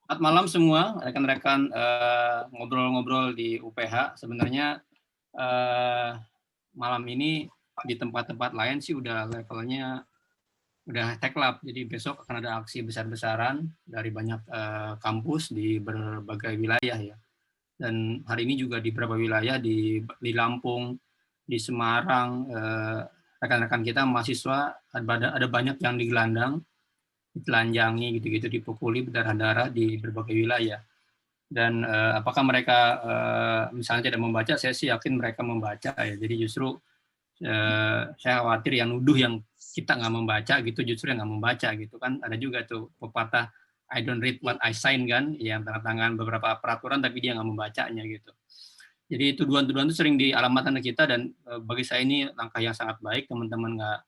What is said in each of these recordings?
Selamat malam semua, rekan-rekan ngobrol-ngobrol di UPH. Sebenarnya malam ini di tempat-tempat lain sih udah levelnya udah teklap. Jadi besok akan ada aksi besar-besaran dari banyak kampus di berbagai wilayah ya. Dan hari ini juga di beberapa wilayah di Lampung, di Semarang, rekan-rekan kita mahasiswa ada banyak yang digelandang, ditelanjangi gitu-gitu, dipukuli berdarah-darah di berbagai wilayah. Dan apakah mereka misalnya tidak membaca, saya sih yakin mereka membaca ya. Jadi justru saya khawatir yang nuduh yang kita nggak membaca gitu, justru yang nggak membaca gitu kan. Ada juga tuh pepatah I don't read what I sign kan, yang tanda tangan beberapa peraturan tapi dia nggak membacanya gitu. Jadi tuduhan-tuduhan itu sering dialamatkan ke kita, dan bagi saya ini langkah yang sangat baik teman-teman nggak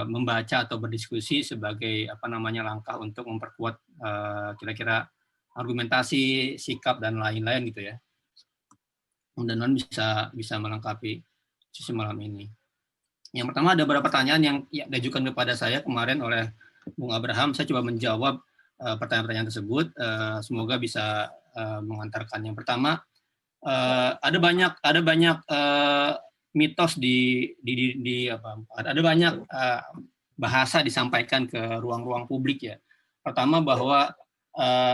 membaca atau berdiskusi sebagai apa namanya langkah untuk memperkuat kira-kira argumentasi, sikap dan lain-lain gitu ya. Mudah-mudahan bisa melengkapi sesi malam ini. Yang pertama ada beberapa pertanyaan yang diajukan kepada saya kemarin oleh Bung Abraham. Saya coba menjawab pertanyaan-pertanyaan tersebut. Semoga bisa mengantarkan. Yang pertama, ada banyak mitos di apa? Ada banyak bahasa disampaikan ke ruang-ruang publik ya. Pertama bahwa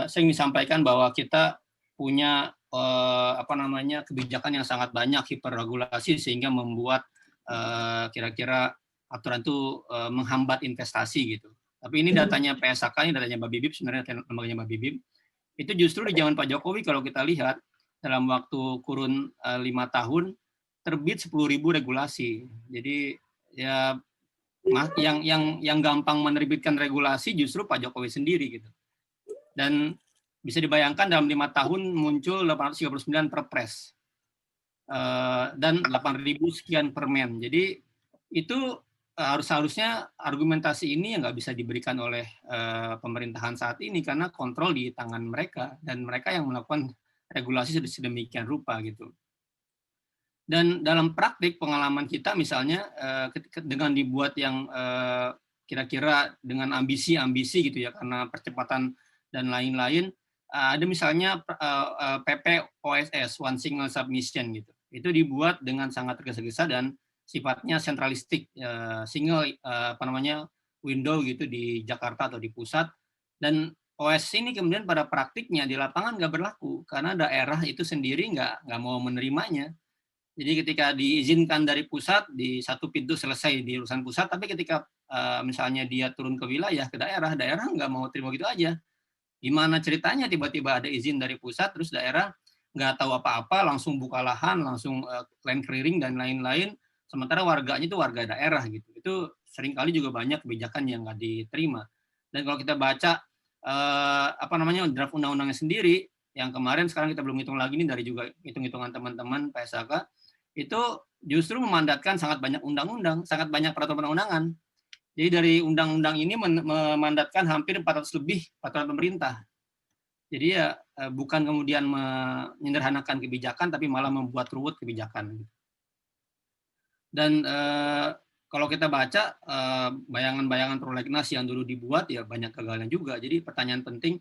saya ingin disampaikan bahwa kita punya apa namanya kebijakan yang sangat banyak, hiperregulasi sehingga membuat kira-kira aturan itu menghambat investasi gitu. Tapi ini datanya PSAK, ini datanya Mbak Bibip, sebenarnya lembaganya Mbak Bibip. Itu justru di zaman Pak Jokowi kalau kita lihat dalam waktu kurun 5 tahun terbit 10.000 regulasi. Jadi ya yang gampang menerbitkan regulasi justru Pak Jokowi sendiri gitu. Dan bisa dibayangkan dalam 5 tahun muncul 839 perpres dan 8.000 sekian permen. Jadi itu harusnya argumentasi ini yang nggak bisa diberikan oleh pemerintahan saat ini karena kontrol di tangan mereka dan mereka yang melakukan regulasi sedemikian rupa gitu. Dan dalam praktik pengalaman kita misalnya dengan dibuat yang kira-kira dengan ambisi-ambisi gitu ya karena percepatan dan lain-lain, ada misalnya PP OSS One Single Submission gitu. Itu dibuat dengan sangat tergesa-gesa dan sifatnya sentralistik, single apa namanya window gitu di Jakarta atau di pusat, dan OS ini kemudian pada praktiknya di lapangan nggak berlaku karena daerah itu sendiri nggak mau menerimanya. Jadi ketika diizinkan dari pusat di satu pintu selesai di urusan pusat, tapi ketika misalnya dia turun ke wilayah, ke daerah, daerah nggak mau terima gitu aja. Gimana ceritanya tiba-tiba ada izin dari pusat, terus daerah nggak tahu apa-apa, langsung buka lahan, langsung land clearing dan lain-lain, sementara warganya itu warga daerah gitu. Itu seringkali juga banyak kebijakan yang nggak diterima. Dan kalau kita baca apa namanya draft undang-undangnya sendiri, yang kemarin sekarang kita belum hitung lagi nih dari juga hitung-hitungan teman-teman PSAK, itu justru memandatkan sangat banyak undang-undang, sangat banyak peraturan perundang-undangan. Jadi dari undang-undang ini memandatkan hampir 400 lebih peraturan pemerintah. Jadi ya bukan kemudian menyederhanakan kebijakan, tapi malah membuat ruwet kebijakan. Dan kalau kita baca bayangan-bayangan prolegnas yang dulu dibuat ya banyak gagalnya juga. Jadi pertanyaan penting,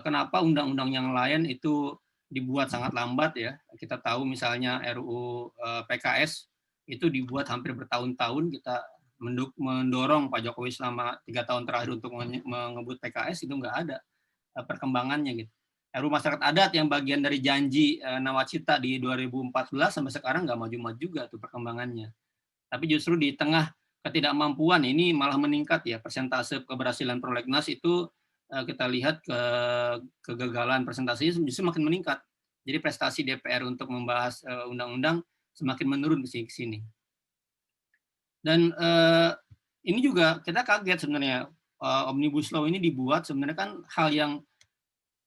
kenapa undang-undang yang lain itu dibuat sangat lambat ya. Kita tahu misalnya RUU PKS itu dibuat hampir bertahun-tahun, kita mendorong Pak Jokowi selama 3 tahun terakhir untuk mengebut PKS, itu nggak ada perkembangannya gitu. RUU Masyarakat Adat yang bagian dari janji Nawacita di 2014 sampai sekarang nggak maju-maju juga tuh perkembangannya. Tapi justru di tengah ketidakmampuan ini malah meningkat ya, persentase keberhasilan prolegnas itu kita lihat kegagalan presentasinya justru makin meningkat. Jadi prestasi DPR untuk membahas undang-undang semakin menurun ke sini. Dan ini juga kita kaget sebenarnya, Omnibus Law ini dibuat sebenarnya kan hal yang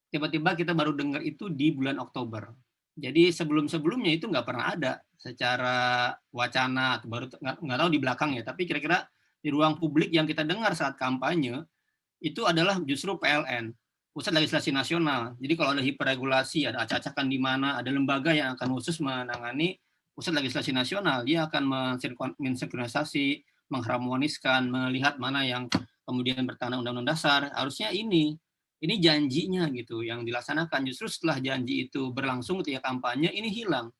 tiba-tiba kita baru dengar itu di bulan Oktober. Jadi sebelum-sebelumnya itu nggak pernah ada secara wacana, atau baru nggak tahu di belakang ya, tapi kira-kira di ruang publik yang kita dengar saat kampanye, itu adalah justru PLN, Pusat Legislasi Nasional. Jadi kalau ada hiperregulasi, ada acak-acakan di mana, ada lembaga yang akan khusus menangani Pusat Legislasi Nasional, dia akan mensinkronisasi, mengharmoniskan, melihat mana yang kemudian bertentangan Undang-Undang Dasar. Harusnya ini. Ini janjinya gitu yang dilaksanakan. Justru setelah janji itu berlangsung ketika kampanye ini hilang.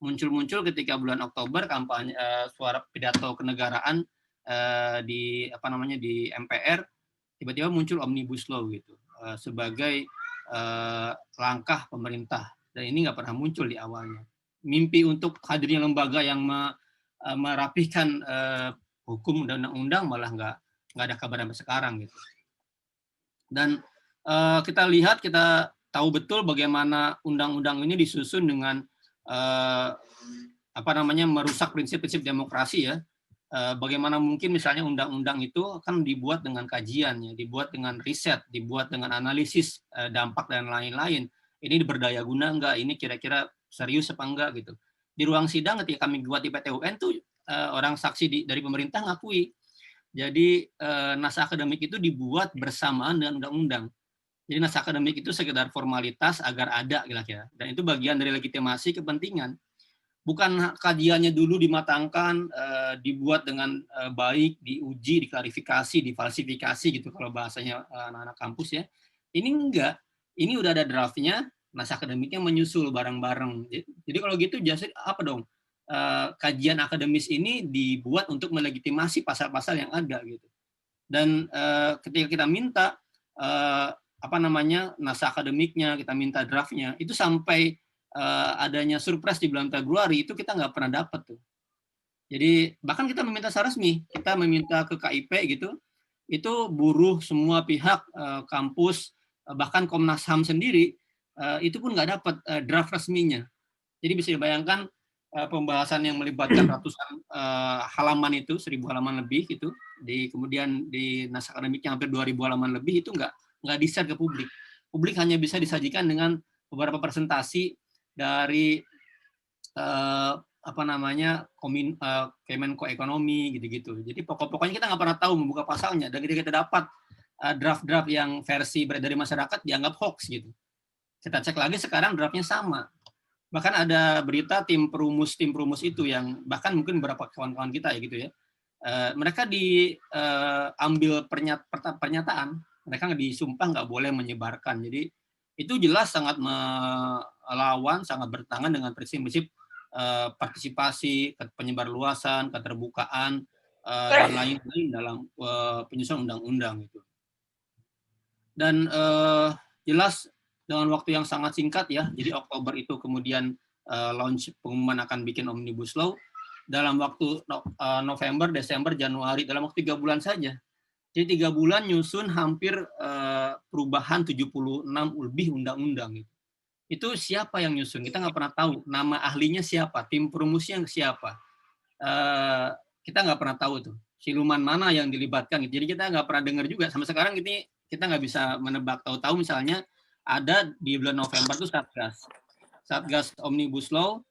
Muncul-muncul ketika bulan Oktober kampanye suara pidato kenegaraan di apa namanya di MPR, tiba-tiba muncul Omnibus Law gitu sebagai langkah pemerintah, dan ini nggak pernah muncul di awalnya. Mimpi untuk hadirnya lembaga yang merapihkan hukum dan undang-undang malah nggak ada kabar sampai sekarang gitu. Dan kita lihat, kita tahu betul bagaimana undang-undang ini disusun dengan apa namanya merusak prinsip-prinsip demokrasi ya. Bagaimana mungkin misalnya undang-undang itu kan dibuat dengan kajian ya, dibuat dengan riset, dibuat dengan analisis dampak dan lain-lain. Ini berdaya guna enggak? Ini kira-kira serius apa enggak gitu. Di ruang sidang ketika kami buat di PT UN tuh orang saksi dari pemerintah ngakui. Jadi naskah akademik itu dibuat bersamaan dengan undang-undang. Jadi naskah akademik itu sekedar formalitas agar ada kira-kira. Dan itu bagian dari legitimasi kepentingan. Bukan kajiannya dulu dimatangkan, dibuat dengan baik, diuji, diklarifikasi, difalsifikasi gitu kalau bahasanya anak-anak kampus ya. Ini enggak. Ini udah ada draftnya, naskah akademiknya menyusul bareng-bareng. Jadi kalau gitu jasa apa dong? Kajian akademis ini dibuat untuk melegitimasi pasal-pasal yang ada gitu. Dan ketika kita minta apa namanya naskah akademiknya, kita minta draftnya, itu sampai adanya surprise di bulan Februari itu kita nggak pernah dapat tuh. Jadi bahkan kita meminta secara resmi, kita meminta ke KIP gitu, itu buruh semua pihak, kampus, bahkan Komnas HAM sendiri, itu pun nggak dapat draft resminya. Jadi bisa dibayangkan pembahasan yang melibatkan ratusan halaman itu, 1.000 halaman lebih gitu, kemudian di naskah akademiknya hampir 2.000 halaman lebih, itu nggak di-share ke publik. Publik hanya bisa disajikan dengan beberapa presentasi dari apa namanya Kemenko Ekonomi gitu-gitu. Jadi pokoknya kita nggak pernah tahu membuka pasalnya, dan ketika kita dapat draft-draft yang versi dari masyarakat dianggap hoax gitu. Kita cek lagi sekarang draftnya sama. Bahkan ada berita tim perumus itu yang bahkan mungkin beberapa kawan-kawan kita ya gitu ya. Mereka diambil pernyataan, mereka disumpah nggak boleh menyebarkan. Jadi itu jelas sangat melawan, sangat bertentangan dengan prinsip-prinsip partisipasi, penyebarluasan, keterbukaan, dan lain-lain dalam penyusunan undang-undang itu. Dan jelas dengan waktu yang sangat singkat ya, jadi Oktober itu kemudian launch pengumuman akan bikin Omnibus Law, dalam waktu November, Desember, Januari, dalam waktu 3 bulan saja. Jadi 3 bulan nyusun hampir perubahan 76 lebih undang-undang gitu. Itu siapa yang nyusun? Kita nggak pernah tahu. Nama ahlinya siapa? Tim perumusnya siapa? Kita nggak pernah tahu tuh. Siluman mana yang dilibatkan. Jadi kita nggak pernah dengar juga. Sampai sekarang ini kita nggak bisa menebak. Tahu-tahu misalnya ada di bulan November tuh Satgas Omnibus Law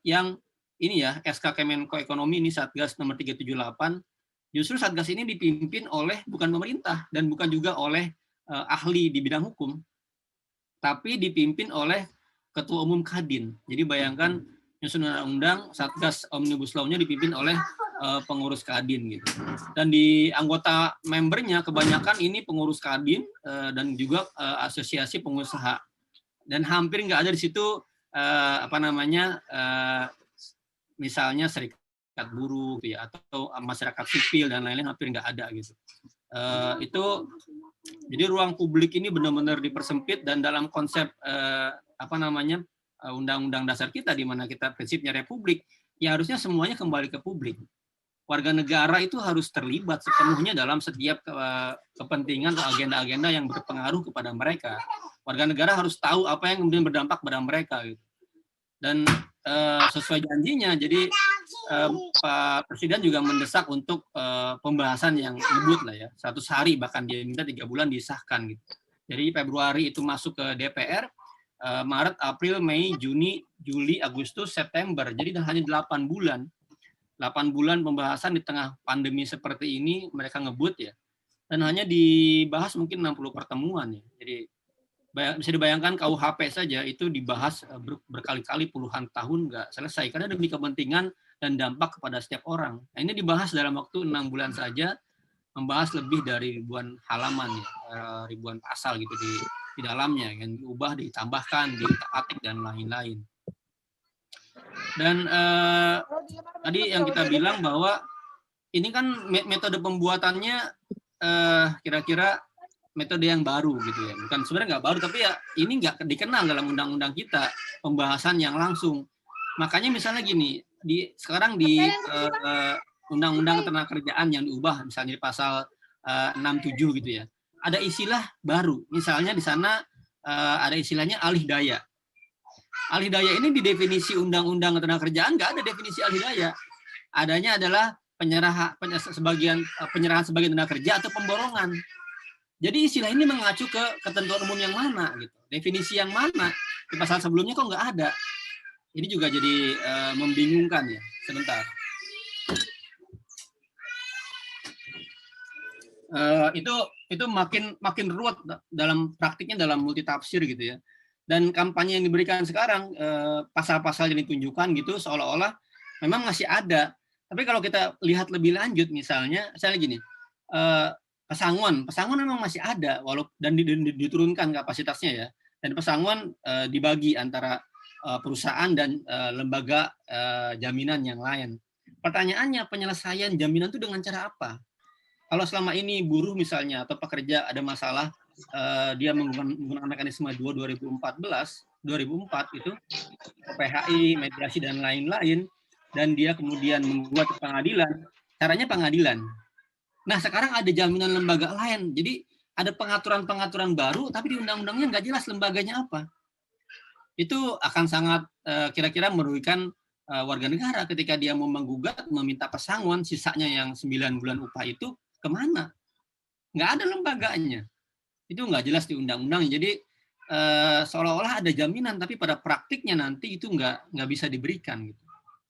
yang ini ya, SK Kemenko Ekonomi ini Satgas nomor 378. Justru Satgas ini dipimpin oleh bukan pemerintah dan bukan juga oleh ahli di bidang hukum, tapi dipimpin oleh Ketua Umum Kadin. Jadi bayangkan nyusun undang-undang Satgas Omnibus Law-nya dipimpin oleh pengurus Kadin gitu. Dan di anggota membernya kebanyakan ini pengurus Kadin dan juga asosiasi pengusaha. Dan hampir nggak ada di situ apa namanya misalnya serikat buruh ya, atau masyarakat sipil dan lain-lain, hampir nggak ada gitu. Itu jadi ruang publik ini benar-benar dipersempit, dan dalam konsep apa namanya undang-undang dasar kita di mana kita prinsipnya republik, ya harusnya semuanya kembali ke publik. Warga negara itu harus terlibat sepenuhnya dalam setiap kepentingan atau agenda-agenda yang berpengaruh kepada mereka. Warga negara harus tahu apa yang kemudian berdampak pada mereka gitu. Dan sesuai janjinya, jadi Pak Presiden juga mendesak untuk pembahasan yang ngebut lah ya, 100 hari, bahkan dia minta 3 bulan disahkan gitu. Jadi Februari itu masuk ke DPR, Maret, April, Mei, Juni, Juli, Agustus, September. Jadi hanya 8 bulan. 8 bulan pembahasan di tengah pandemi seperti ini mereka ngebut ya. Dan hanya dibahas mungkin 60 pertemuan ya. Jadi bisa dibayangkan KUHP saja itu dibahas berkali-kali puluhan tahun nggak selesai karena demi kepentingan dan dampak kepada setiap orang. Nah, ini dibahas dalam waktu 6 bulan saja, membahas lebih dari ribuan halaman ya, ribuan pasal gitu di dalamnya, yang diubah, ditambahkan, diutak-atik dan lain-lain. Dan tadi yang kita bilang bahwa ini kan metode pembuatannya kira-kira metode yang baru gitu ya. Bukan sebenarnya nggak baru, tapi ya ini nggak dikenal dalam undang-undang kita, pembahasan yang langsung. Makanya misalnya gini, sekarang di undang-undang ketenagakerjaan yang diubah, misalnya di pasal 67 gitu ya, ada istilah baru. Misalnya di sana ada istilahnya alih daya. Alih daya ini di definisi undang-undang ketenagakerjaan nggak ada definisi alih daya. Adanya adalah penyerahan sebagian tenaga kerja atau pemborongan. Jadi istilah ini mengacu ke ketentuan umum yang mana gitu. Definisi yang mana? Di pasal sebelumnya kok nggak ada. Ini juga jadi membingungkan ya. Sebentar. Itu makin ruwet dalam praktiknya, dalam multitafsir gitu ya. Dan kampanye yang diberikan sekarang, pasal-pasal yang ditunjukkan gitu seolah-olah memang masih ada. Tapi kalau kita lihat lebih lanjut, misalnya gini, pesangon memang masih ada, dan diturunkan kapasitasnya ya. Dan pesangon dibagi antara perusahaan dan lembaga jaminan yang lain. Pertanyaannya, penyelesaian jaminan itu dengan cara apa? Kalau selama ini buruh misalnya atau pekerja ada masalah, dia menggunakan mekanisme 2004 itu PHI, mediasi dan lain-lain, dan dia kemudian membuat pengadilan, caranya pengadilan. Nah sekarang ada jaminan lembaga lain, jadi ada pengaturan-pengaturan baru, tapi di undang-undangnya nggak jelas lembaganya apa. Itu akan sangat kira-kira merugikan warga negara ketika dia mau menggugat, meminta pesangon, sisanya yang 9 bulan upah itu kemana? Nggak ada lembaganya. Itu nggak jelas di undang-undang. Jadi seolah-olah ada jaminan, tapi pada praktiknya nanti itu nggak bisa diberikan. Gitu.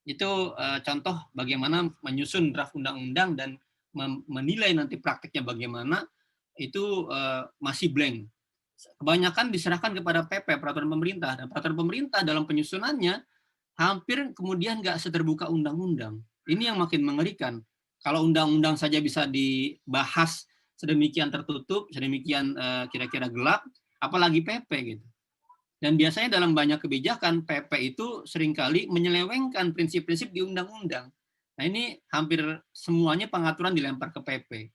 Itu contoh bagaimana menyusun draft undang-undang dan menilai nanti praktiknya bagaimana, itu masih blank. Kebanyakan diserahkan kepada PP, peraturan pemerintah. Dan peraturan pemerintah dalam penyusunannya hampir kemudian nggak seterbuka undang-undang. Ini yang makin mengerikan. Kalau undang-undang saja bisa dibahas sedemikian tertutup, sedemikian kira-kira gelap, apalagi PP gitu. Dan biasanya dalam banyak kebijakan, PP itu seringkali menyelewengkan prinsip-prinsip di undang-undang. Nah ini hampir semuanya pengaturan dilempar ke PP.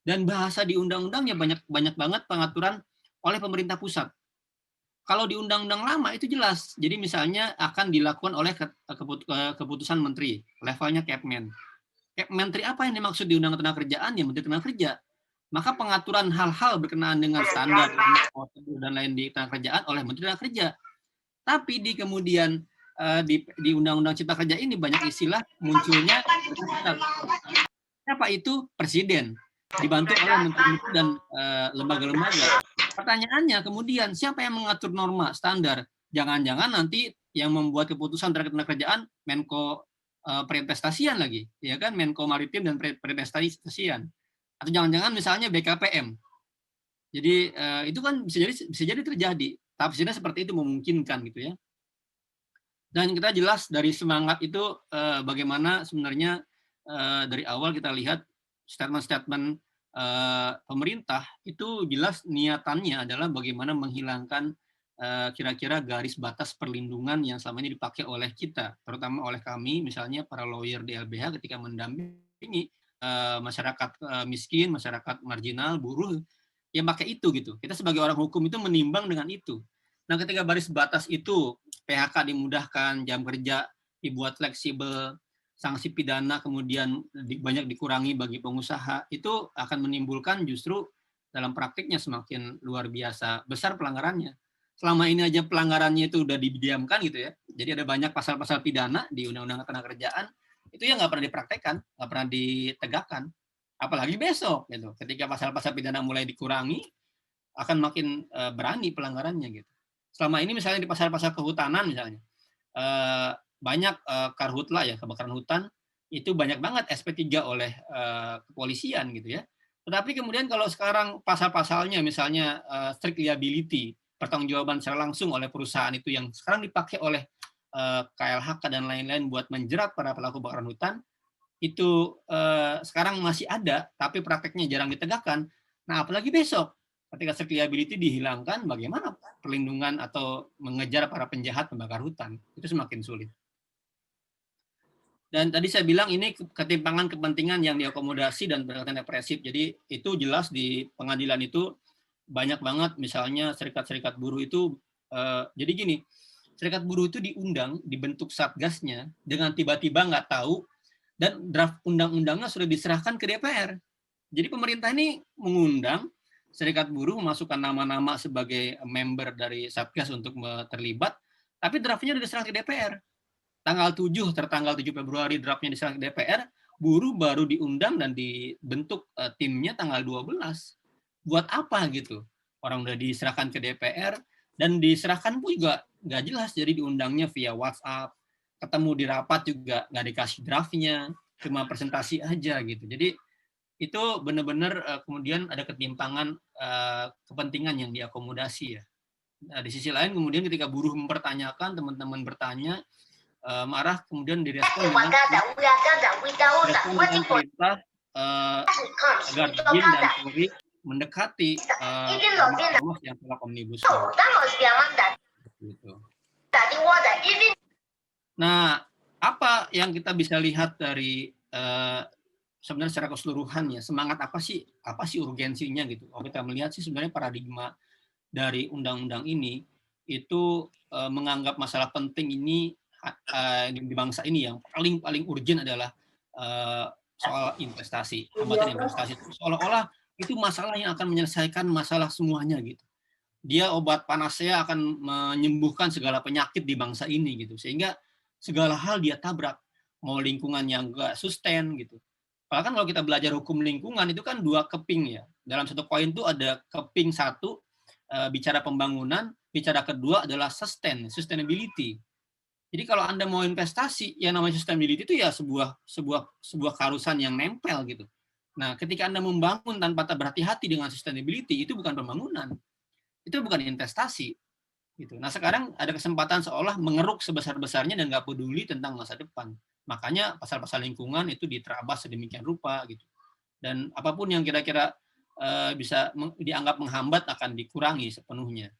Dan bahasa di undang-undangnya banyak banget pengaturan oleh pemerintah pusat. Kalau di undang-undang lama itu jelas. Jadi misalnya akan dilakukan oleh keputusan menteri, levelnya Kepmen. Menteri apa yang dimaksud di Undang-Undang Ketenagakerjaan? Ya Menteri Tenagakerja. Maka pengaturan hal-hal berkenaan dengan standar dan lain di ketenagakerjaan oleh Menteri Tenagakerja. Tapi di kemudian di Undang-Undang Cipta Kerja ini banyak istilah munculnya. Siapa itu? Presiden. Dibantu oleh menteri-menteri dan lembaga-lembaga. Pertanyaannya kemudian siapa yang mengatur norma standar? Jangan-jangan nanti yang membuat keputusan terkait ketenagakerjaan Menko Perinvestasian lagi, ya kan, Menko Maritim dan Perinvestasian, atau jangan-jangan misalnya BKPM. Jadi itu kan bisa jadi terjadi. Tafsirnya seperti itu memungkinkan gitu ya. Dan kita jelas dari semangat itu bagaimana sebenarnya dari awal kita lihat statement-statement pemerintah itu jelas niatannya adalah bagaimana menghilangkan kira-kira garis batas perlindungan yang selama ini dipakai oleh kita, terutama oleh kami, misalnya para lawyer di LBH ketika mendampingi masyarakat miskin, masyarakat marginal, buruh, yang pakai itu gitu. Kita sebagai orang hukum itu menimbang dengan itu. Nah, ketika garis batas itu PHK dimudahkan, jam kerja dibuat fleksibel, sanksi pidana kemudian banyak dikurangi bagi pengusaha, itu akan menimbulkan justru dalam praktiknya semakin luar biasa besar pelanggarannya. Selama ini aja pelanggarannya itu udah didiamkan gitu ya. Jadi ada banyak pasal-pasal pidana di Undang-Undang Ketenagakerjaan itu yang nggak pernah dipraktekkan, nggak pernah ditegakkan. Apalagi besok gitu. Ketika pasal-pasal pidana mulai dikurangi, akan makin berani pelanggarannya gitu. Selama ini misalnya di pasal-pasal kehutanan misalnya, banyak karhutla ya, kebakaran hutan, itu banyak banget SP3 oleh kepolisian gitu ya. Tetapi kemudian kalau sekarang pasal-pasalnya misalnya strict liability, pertanggungjawaban secara langsung oleh perusahaan itu yang sekarang dipakai oleh KLHK dan lain-lain buat menjerat para pelaku kebakaran hutan, itu sekarang masih ada, tapi prakteknya jarang ditegakkan. Nah, apalagi besok, ketika circular liability dihilangkan, bagaimana perlindungan atau mengejar para penjahat pembakar hutan? Itu semakin sulit. Dan tadi saya bilang ini ketimpangan kepentingan yang diakomodasi dan pendekatan represif. Jadi itu jelas di pengadilan itu banyak banget, misalnya serikat-serikat buruh itu, jadi gini, serikat buruh itu diundang, dibentuk satgasnya, dengan tiba-tiba nggak tahu, dan draft undang-undangnya sudah diserahkan ke DPR. Jadi pemerintah ini mengundang serikat buruh memasukkan nama-nama sebagai member dari satgas untuk terlibat, tapi draftnya sudah diserahkan ke DPR. Tertanggal 7 Februari draftnya diserahkan ke DPR, buruh baru diundang dan dibentuk timnya tanggal 12. Buat apa gitu? Orang udah diserahkan ke DPR, dan diserahkan pun juga nggak jelas, jadi diundangnya via WhatsApp, ketemu di rapat juga nggak dikasih draftnya, cuma presentasi aja gitu. Jadi itu benar-benar kemudian ada ketimpangan kepentingan yang diakomodasi ya. Nah, di sisi lain kemudian ketika buruh mempertanyakan, teman-teman bertanya, marah, kemudian direspon dengan perintah agar BIN dan Polri mendekati ormas yang tolak omnibus law. Gitu. Nah, apa yang kita bisa lihat dari sebenarnya secara keseluruhannya, semangat apa sih urgensinya gitu? Kalau kita melihat sih sebenarnya paradigma dari undang-undang ini itu menganggap masalah penting ini di bangsa ini yang paling urgent adalah soal investasi, hambatan investasi. Seolah-olah itu masalah yang akan menyelesaikan masalah semuanya gitu. Dia obat panacea akan menyembuhkan segala penyakit di bangsa ini gitu. Sehingga segala hal dia tabrak, mau lingkungan yang enggak sustain gitu. Bahkan kalau kita belajar hukum lingkungan itu kan dua keping ya. Dalam satu koin itu ada keping satu bicara pembangunan, bicara kedua adalah sustainability. Jadi kalau Anda mau investasi, yang namanya sustainability itu ya sebuah keharusan yang nempel gitu. Nah, ketika Anda membangun tanpa berhati-hati dengan sustainability, itu bukan pembangunan. Itu bukan investasi. Gitu. Nah, sekarang ada kesempatan seolah mengeruk sebesar-besarnya dan nggak peduli tentang masa depan. Makanya pasal-pasal lingkungan itu diterabas sedemikian rupa gitu. Dan apapun yang kira-kira bisa dianggap menghambat akan dikurangi sepenuhnya.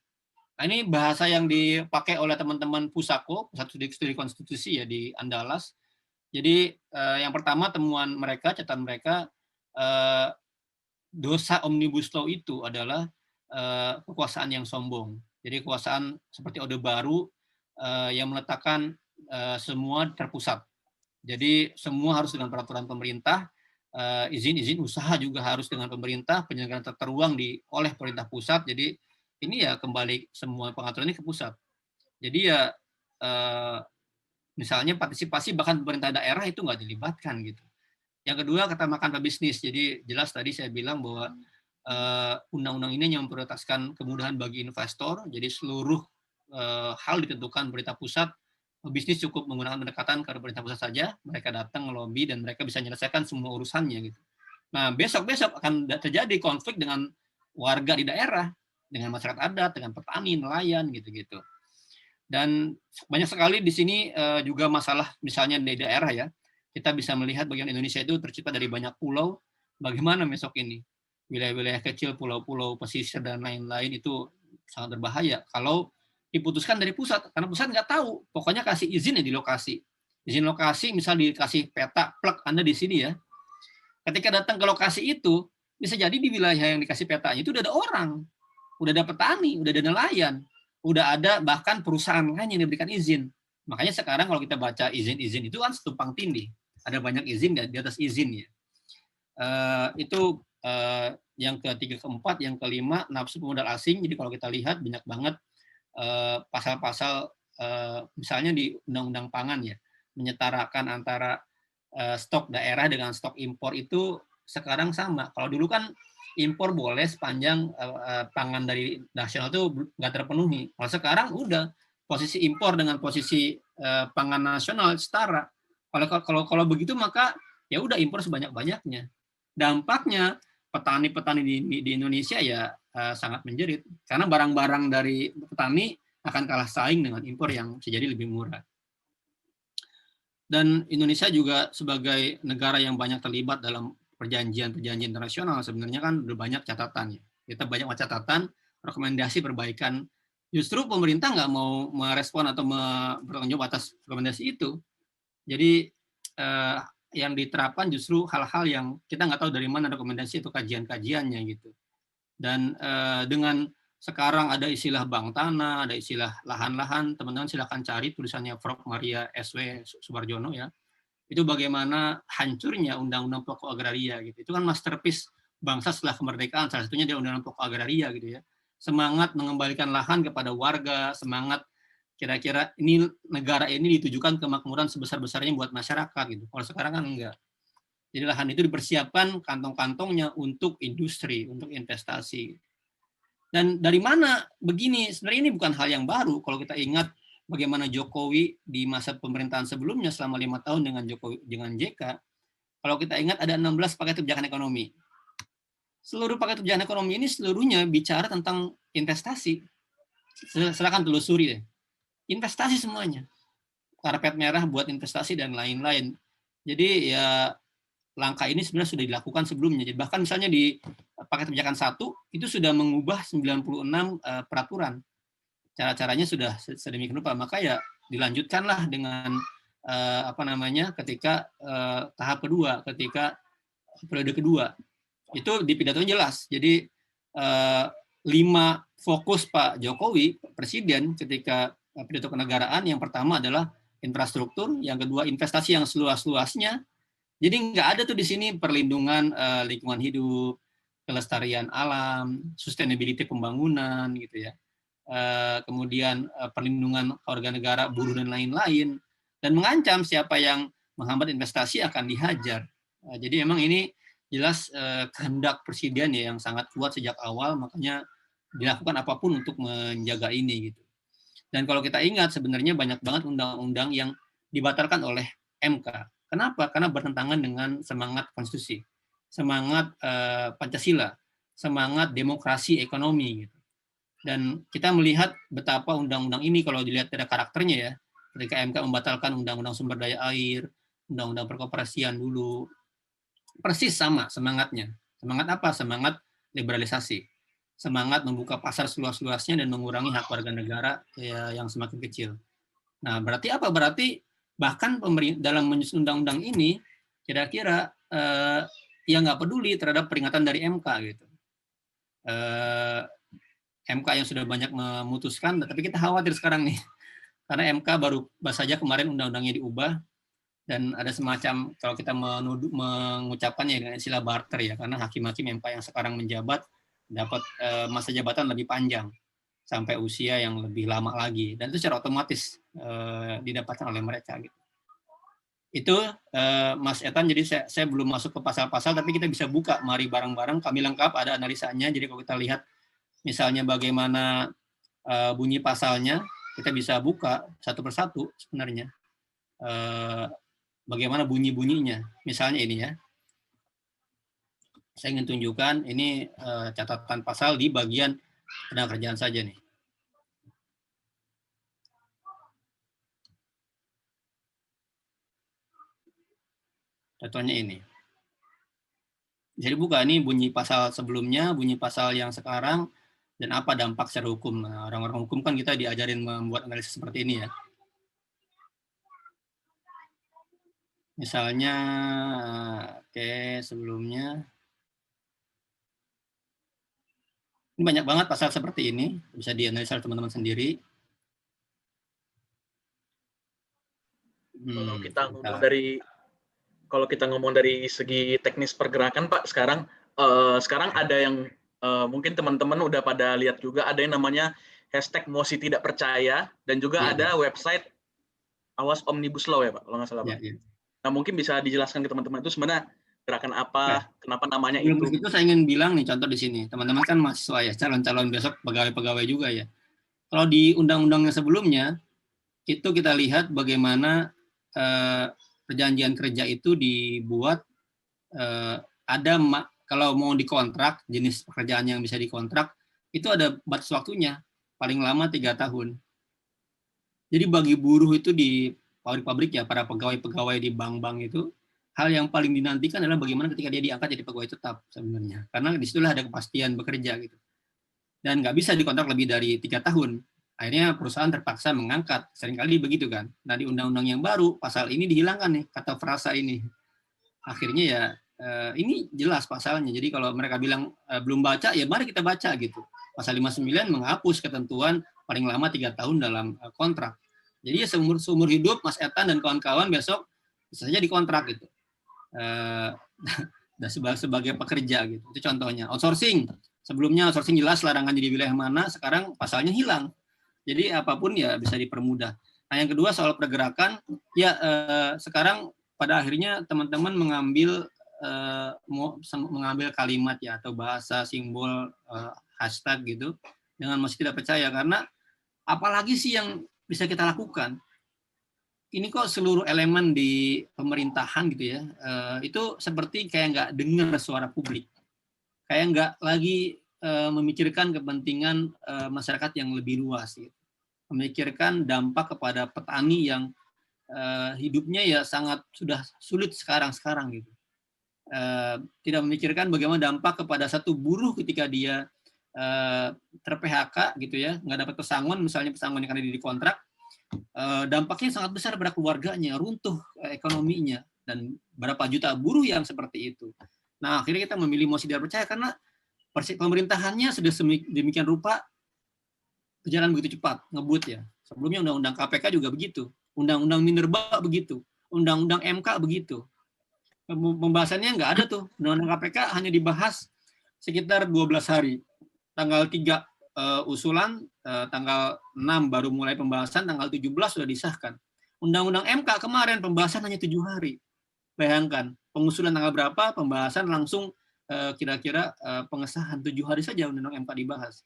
Nah, ini bahasa yang dipakai oleh teman-teman Pusako, Pusat Studi Konstitusi ya di Andalas. Jadi yang pertama temuan mereka, catatan mereka, dosa Omnibus Law itu adalah kekuasaan yang sombong. Jadi kekuasaan seperti Orde Baru yang meletakkan semua terpusat. Jadi semua harus dengan peraturan pemerintah, izin-izin usaha juga harus dengan pemerintah, penyelenggaraan tata ruang oleh pemerintah pusat. Jadi ini ya kembali semua pengaturan ini ke pusat. Jadi ya misalnya partisipasi bahkan pemerintah daerah itu nggak dilibatkan gitu. Yang kedua kata makan pebisnis. Jadi jelas tadi saya bilang bahwa undang-undang ini yang memprioritaskan kemudahan bagi investor. Jadi seluruh hal ditentukan pemerintah pusat. Bisnis cukup menggunakan pendekatan ke pemerintah pusat saja. Mereka datang melobi dan mereka bisa menyelesaikan semua urusannya gitu. Nah besok-besok akan terjadi konflik dengan warga di daerah, dengan masyarakat adat, dengan petani, nelayan gitu-gitu. Dan banyak sekali di sini juga masalah misalnya di daerah ya. Kita bisa melihat bagian Indonesia itu tercipta dari banyak pulau. Bagaimana besok ini? Wilayah-wilayah kecil, pulau-pulau pesisir dan lain-lain itu sangat berbahaya kalau diputuskan dari pusat. Karena pusat nggak tahu. Pokoknya kasih izin ya di lokasi. Izin lokasi misal dikasih peta, plek Anda di sini ya. Ketika datang ke lokasi itu, bisa jadi di wilayah yang dikasih petanya itu udah ada orang, udah ada petani, udah ada nelayan, udah ada bahkan perusahaan lain yang diberikan izin. Makanya sekarang kalau kita baca izin-izin itu kan tumpang tindih. Ada banyak izin di atas izin ya. Itu yang ketiga, keempat, yang kelima nafsu pemodal asing. Jadi kalau kita lihat banyak banget pasal-pasal misalnya di Undang-Undang Pangan ya, menyetarakan antara stok daerah dengan stok impor itu sekarang sama. Kalau dulu kan impor boleh sepanjang pangan dari nasional itu nggak terpenuhi. Kalau sekarang udah posisi impor dengan posisi pangan nasional setara. Kalau begitu maka ya udah impor sebanyak-banyaknya. Dampaknya petani-petani di Indonesia ya sangat menjerit karena barang-barang dari petani akan kalah saing dengan impor yang bisa jadi lebih murah. Dan Indonesia juga sebagai negara yang banyak terlibat dalam perjanjian-perjanjian internasional, sebenarnya kan udah banyak catatan ya. Kita banyak catatan, rekomendasi perbaikan. Justru pemerintah nggak mau merespon atau bertanggung jawab atas rekomendasi itu. Jadi yang diterapkan justru hal-hal yang kita nggak tahu dari mana rekomendasi itu kajian-kajiannya gitu. Dan dengan sekarang ada istilah bank tanah, ada istilah lahan-lahan, teman-teman silahkan cari tulisannya Prof. Maria S.W. Subarjono ya. Itu bagaimana hancurnya Undang-Undang Pokok Agraria gitu. Itu kan masterpiece bangsa setelah kemerdekaan, salah satunya dia Undang-Undang Pokok Agraria gitu ya. Semangat mengembalikan lahan kepada warga, semangat kira-kira ini negara ini ditujukan kemakmuran sebesar-besarnya buat masyarakat gitu. Kalau sekarang kan enggak. Jadi lahan itu dipersiapkan kantong-kantongnya untuk industri, untuk investasi. Dan dari mana begini? Sebenarnya ini bukan hal yang baru. Kalau kita ingat bagaimana Jokowi di masa pemerintahan sebelumnya selama 5 tahun dengan JK, kalau kita ingat ada 16 paket kebijakan ekonomi. Seluruh paket kebijakan ekonomi ini seluruhnya bicara tentang investasi. Silakan telusuri deh. Investasi semuanya. Karpet merah buat investasi dan lain-lain. Jadi ya langkah ini sebenarnya sudah dilakukan sebelumnya. Jadi bahkan misalnya di paket kebijakan 1 itu sudah mengubah 96 peraturan. Cara-caranya sudah sedemikian rupa. Maka ya dilanjutkanlah dengan ketika tahap kedua, ketika periode kedua. Itu di pidatonya jelas. Jadi 5 fokus Pak Jokowi, Presiden, ketika pidato kenegaraan, yang pertama adalah infrastruktur, yang kedua investasi yang seluas-luasnya. Jadi nggak ada tuh di sini perlindungan lingkungan hidup, kelestarian alam, sustainability pembangunan gitu ya. Kemudian perlindungan warga negara, buruh dan lain-lain, dan mengancam siapa yang menghambat investasi akan dihajar. Jadi memang ini jelas kehendak presiden ya yang sangat kuat sejak awal, makanya dilakukan apapun untuk menjaga ini gitu. Dan kalau kita ingat sebenarnya banyak banget undang-undang yang dibatalkan oleh MK. Kenapa? Karena bertentangan dengan semangat konstitusi, semangat Pancasila, semangat demokrasi ekonomi gitu. Dan kita melihat betapa undang-undang ini kalau dilihat dari karakternya ya, ketika MK membatalkan undang-undang sumber daya air, undang-undang perkoperasian dulu, persis sama semangatnya. Semangat apa? Semangat liberalisasi. Semangat membuka pasar seluas-luasnya dan mengurangi hak warga negara yang semakin kecil. Nah, berarti apa? Berarti bahkan dalam menyusun undang-undang ini, kira-kira yang nggak peduli terhadap peringatan dari MK gitu. MK yang sudah banyak memutuskan, tapi kita khawatir sekarang nih, karena MK baru saja kemarin undang-undangnya diubah, dan ada semacam kalau kita mengucapkannya dengan istilah barter ya, karena hakim-hakim MK yang sekarang menjabat dapat masa jabatan lebih panjang sampai usia yang lebih lama lagi, dan itu secara otomatis didapatkan oleh mereka gitu. Itu Mas Etan, jadi saya belum masuk ke pasal-pasal, tapi kita bisa buka, mari bareng-bareng, kami lengkap ada analisanya. Jadi kalau kita lihat misalnya bagaimana bunyi pasalnya, kita bisa buka satu persatu sebenarnya. Bagaimana bunyi-bunyinya. Misalnya ini ya. Saya ingin tunjukkan ini catatan pasal di bagian tenaga kerjaan saja nih. Contohnya ini. Jadi buka ini bunyi pasal sebelumnya, bunyi pasal yang sekarang, dan apa dampak secara hukum. Nah, orang-orang hukum kan kita diajarin membuat analisis seperti ini ya. Misalnya, oke, sebelumnya. Ini banyak banget pasal seperti ini, bisa dianalisa teman-teman sendiri. Kalau kita ngomong dari segi teknis pergerakan, Pak, sekarang ada yang mungkin teman-teman udah pada lihat juga, ada yang namanya #mosi tidak percaya, dan juga ada website Awas Omnibus Law ya Pak, kalau nggak salah Pak. Nah mungkin bisa dijelaskan ke teman-teman itu sebenarnya gerakan apa, kenapa namanya itu. Itu saya ingin bilang nih, contoh di sini, teman-teman kan mahasiswa ya, calon-calon besok pegawai-pegawai juga ya. Kalau di undang-undangnya sebelumnya, itu kita lihat bagaimana perjanjian kerja itu dibuat, ada kalau mau dikontrak, jenis pekerjaan yang bisa dikontrak, itu ada batas waktunya, paling lama 3 tahun. Jadi bagi buruh itu pabrik-pabrik ya, para pegawai-pegawai di bank-bank itu, hal yang paling dinantikan adalah bagaimana ketika dia diangkat jadi pegawai tetap sebenarnya. Karena disitulah ada kepastian bekerja gitu. Dan nggak bisa dikontrak lebih dari 3 tahun. Akhirnya perusahaan terpaksa mengangkat. Seringkali begitu kan. Nah di undang-undang yang baru, pasal ini dihilangkan nih, kata frasa ini. Akhirnya ya ini jelas pasalnya. Jadi kalau mereka bilang belum baca, ya mari kita baca gitu. Pasal 59 menghapus ketentuan paling lama 3 tahun dalam kontrak. Jadi ya seumur hidup Mas Etan dan kawan-kawan besok bisa saja dikontrak gitu. Dan sebagai pekerja gitu. Itu contohnya. Outsourcing. Sebelumnya outsourcing jelas larangan di wilayah mana, sekarang pasalnya hilang. Jadi apapun ya bisa dipermudah. Nah yang kedua soal pergerakan, ya sekarang pada akhirnya teman-teman mengambil kalimat ya atau bahasa simbol hashtag gitu dengan masih tidak percaya, karena apalagi sih yang bisa kita lakukan? Ini kok seluruh elemen di pemerintahan gitu ya, itu seperti kayak nggak dengar suara publik. Kayak nggak lagi memikirkan kepentingan masyarakat yang lebih luas, gitu. Memikirkan dampak kepada petani yang hidupnya ya sangat sudah sulit sekarang gitu. Tidak memikirkan bagaimana dampak kepada satu buruh ketika dia ter-PHK gitu ya, nggak dapat pesangon, misalnya pesangon yang ada di kontrak, dampaknya sangat besar pada keluarganya, runtuh ekonominya, dan berapa juta buruh yang seperti itu. Nah akhirnya kita memilih mosi tidak percaya karena pemerintahannya sudah demikian rupa berjalan begitu cepat, ngebut ya. Sebelumnya undang-undang KPK juga begitu, undang-undang Minerba begitu, undang-undang MK begitu. Pembahasannya nggak ada tuh, undang-undang KPK hanya dibahas sekitar 12 hari. Tanggal 3 usulan, tanggal 6 baru mulai pembahasan, tanggal 17 sudah disahkan. Undang-undang MK kemarin pembahasan hanya 7 hari. Bayangkan, pengusulan tanggal berapa, pembahasan langsung kira-kira pengesahan 7 hari saja undang-undang MK dibahas.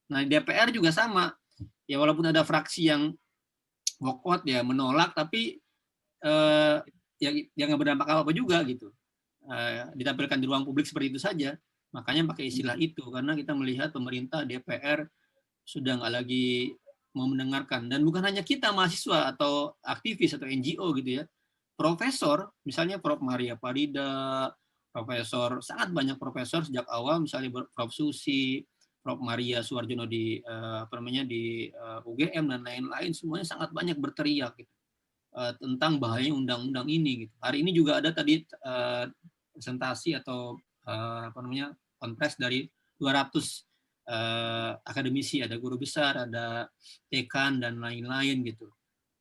Nah, di DPR juga sama. Ya walaupun ada fraksi yang walkout ya menolak, tapi ya nggak berdampak apa-apa juga gitu. Ditampilkan di ruang publik seperti itu saja. Makanya pakai istilah itu karena kita melihat pemerintah DPR sudah nggak lagi mau mendengarkan. Dan bukan hanya kita mahasiswa atau aktivis atau NGO gitu ya. Profesor, misalnya Prof. Maria Parida, profesor, sangat banyak profesor sejak awal, misalnya Prof. Susi, Prof. Maria Suwarjono di UGM dan lain-lain, semuanya sangat banyak berteriak gitu, tentang bahaya undang-undang ini gitu. Hari ini juga ada tadi presentasi atau konferensi dari 200 akademisi, ada guru besar, ada dekan dan lain-lain gitu.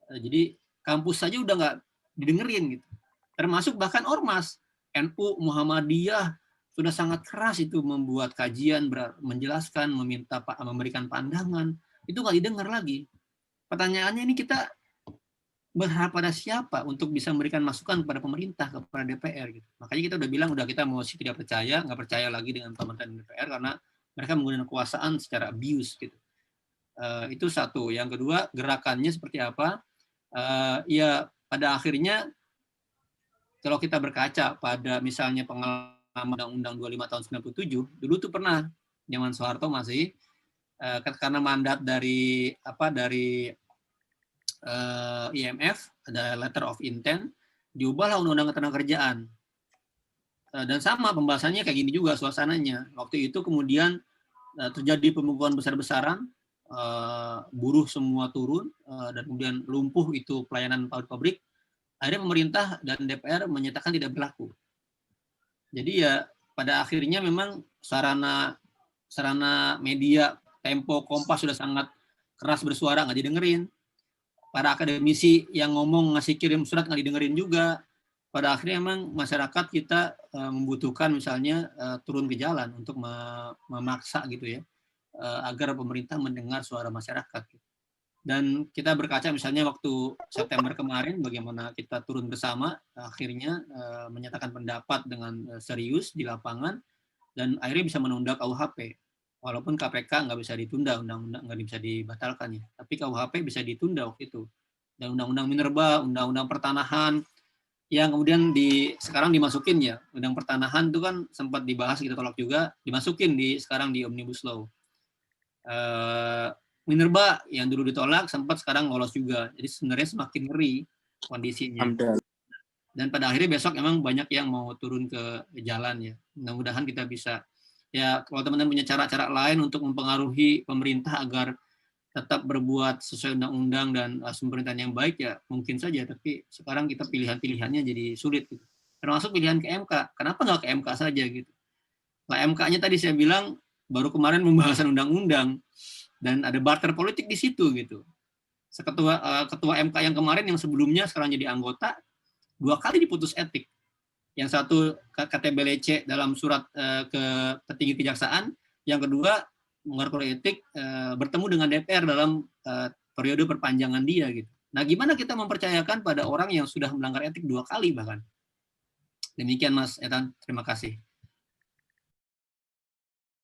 Jadi kampus saja udah nggak didengerin gitu. Termasuk bahkan ormas, NU, Muhammadiyah sudah sangat keras itu membuat kajian, menjelaskan, memberikan pandangan, itu nggak didengar lagi. Pertanyaannya ini kita berharap pada siapa untuk bisa memberikan masukan kepada pemerintah, kepada DPR gitu. Makanya kita udah bilang kita mosi tidak percaya, nggak percaya lagi dengan pemerintahan DPR karena mereka menggunakan kekuasaan secara abuse gitu. Itu satu. Yang kedua, gerakannya seperti apa? Ya pada akhirnya kalau kita berkaca pada misalnya pengalaman Undang-Undang 25 tahun 97, dulu tuh pernah zaman Soeharto masih karena mandat dari IMF, ada letter of intent, diubahlah Undang-Undang Ketenagakerjaan. Dan sama pembahasannya kayak gini juga suasananya. Waktu itu kemudian terjadi pemukulan besar-besaran, buruh semua turun, dan kemudian lumpuh itu pelayanan pabrik-pabrik. Akhirnya pemerintah dan DPR menyatakan tidak berlaku. Jadi ya pada akhirnya memang sarana media Tempo, Kompas sudah sangat keras bersuara, nggak didengerin. Para akademisi yang ngomong ngasih kirim surat nggak didengerin juga. Pada akhirnya memang masyarakat kita membutuhkan misalnya turun ke jalan untuk memaksa gitu ya, agar pemerintah mendengar suara masyarakat. Dan kita berkaca misalnya waktu September kemarin bagaimana kita turun bersama, akhirnya menyatakan pendapat dengan serius di lapangan dan akhirnya bisa menunda KUHP. Walaupun KPK nggak bisa ditunda, undang-undang nggak bisa dibatalkan ya, tapi KUHP bisa ditunda waktu itu. Dan undang-undang Minerba, undang-undang pertanahan yang kemudian sekarang dimasukin ya, undang pertanahan itu kan sempat dibahas kita tolak juga, dimasukin sekarang di Omnibus Law. Minerba yang dulu ditolak sempat sekarang lolos juga. Jadi sebenarnya semakin ngeri kondisinya. Alhamdulillah. Dan pada akhirnya besok emang banyak yang mau turun ke jalan ya. Mudah-mudahan kita bisa, ya kalau teman-teman punya cara-cara lain untuk mempengaruhi pemerintah agar tetap berbuat sesuai undang-undang dan sumber pemerintahan yang baik ya mungkin saja. Tapi sekarang kita pilihan-pilihannya jadi sulit gitu. Termasuk pilihan ke MK. Kenapa nggak ke MK saja gitu? Nah, MK-nya tadi saya bilang baru kemarin pembahasan undang-undang dan ada barter politik di situ gitu. Ketua MK yang kemarin yang sebelumnya sekarang jadi anggota 2 kali diputus etik. Yang satu KTBLC dalam surat ke petinggi kejaksaan, yang kedua melanggar kode etik bertemu dengan DPR dalam periode perpanjangan dia gitu. Nah, gimana kita mempercayakan pada orang yang sudah melanggar etik 2 kali bahkan? Demikian Mas Ethan, terima kasih.